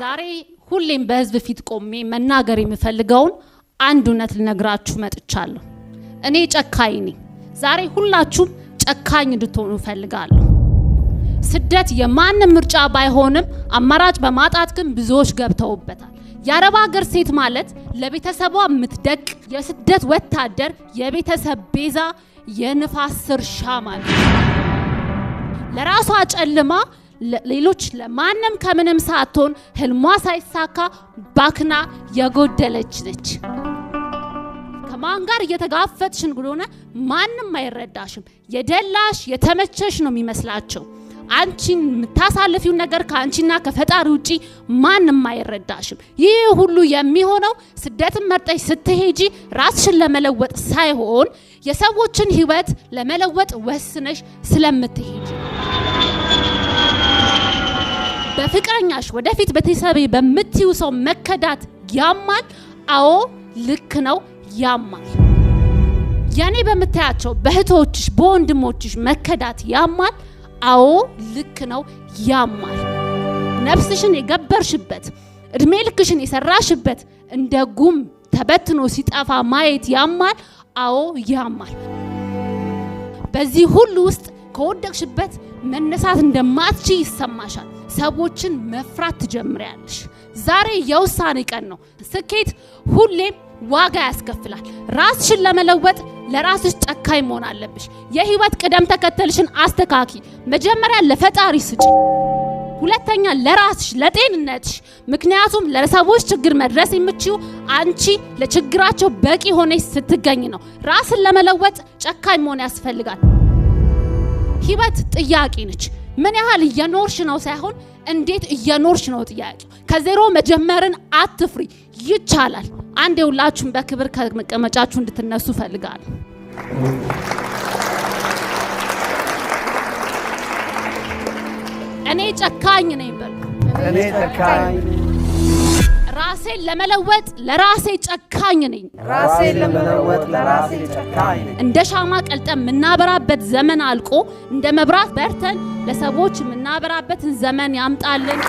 ዛሬ ሁሌም በህዝብ ፊት ቆሜ መናገር የምፈልገውን አንድ እውነት ልነግራችሁ መጥቻለሁ። እኔ ጨካኝ ነኝ። ዛሬ ሁላችሁም ጨካኝ እንድትሆኑ ፈልጋለሁ። ስደት የማንም ምርጫ ባይሆንም አማራጭ በማጣት ግን ብዙዎች ገብተውበታል። የአረብ ሀገር ሴት ማለት ለቤተሰቧ የምትደቅ የስደት ወታደር፣ የቤተሰብ ቤዛ፣ የንፋስ ስር ሻማ ለራሷ ጨልማ ሌሎች ለማንም ከምንም ሳትሆን ህልሟ ሳይሳካ ባክና የጎደለች ነች። ከማን ጋር እየተጋፈጥሽ እንደሆነ ማንም አይረዳሽም። የደላሽ የተመቸሽ ነው የሚመስላቸው። አንቺን የምታሳልፊው ነገር ከአንቺና ከፈጣሪ ውጪ ማንም አይረዳሽም። ይህ ሁሉ የሚሆነው ስደትን መርጠሽ ስትሄጂ ራስሽን ለመለወጥ ሳይሆን የሰዎችን ህይወት ለመለወጥ ወስነሽ ስለምትሄጂ። በፍቅረኛሽ ወደፊት በተሰበ በምትዩ ሰው መከዳት ያማል። አዎ ልክ ነው፣ ያማል። ያኔ በምታያቸው በእህቶችሽ በወንድሞችሽ መከዳት ያማል። አዎ ልክ ነው፣ ያማል። ነፍስሽን የገበርሽበት እድሜ ልክሽን የሰራሽበት እንደ ጉም ተበትኖ ሲጠፋ ማየት ያማል። አዎ ያማል። በዚህ ሁሉ ውስጥ ከወደቅሽበት መነሳት እንደማትቺ ይሰማሻል። ሰዎችን መፍራት ትጀምሪያለሽ። ዛሬ የውሳኔ ቀን ነው። ስኬት ሁሌም ዋጋ ያስከፍላል። ራስሽን ለመለወጥ ለራስሽ ጨካኝ መሆን አለብሽ። የህይወት ቅደም ተከተልሽን አስተካኪ። መጀመሪያ ለፈጣሪ ስጪ፣ ሁለተኛ ለራስሽ ለጤንነትሽ። ምክንያቱም ለሰዎች ችግር መድረስ የምትችይው አንቺ ለችግራቸው በቂ ሆነሽ ስትገኝ ነው። ራስን ለመለወጥ ጨካኝ መሆን ያስፈልጋል። ህይወት ጥያቄ ነች። ምን ያህል እየኖርሽ ነው ሳይሆን እንዴት እየኖርሽ ነው ጥያቄው። ከዜሮ መጀመርን አትፍሪ፣ ይቻላል። አንዴ ሁላችሁም በክብር ከመቀመጫችሁ እንድትነሱ ፈልጋለሁ። እኔ ጨካኝ ነኝ በሉ። እኔ ጨካኝ ራሴን ለመለወጥ ለራሴ ጨካኝ ነኝ። ራሴን ለመለወጥ ለራሴ ጨካኝ ነኝ። እንደ ሻማ ቀልጠን የምናበራበት ዘመን አልቆ እንደ መብራት በርተን ለሰዎች የምናበራበትን ዘመን ያምጣልን።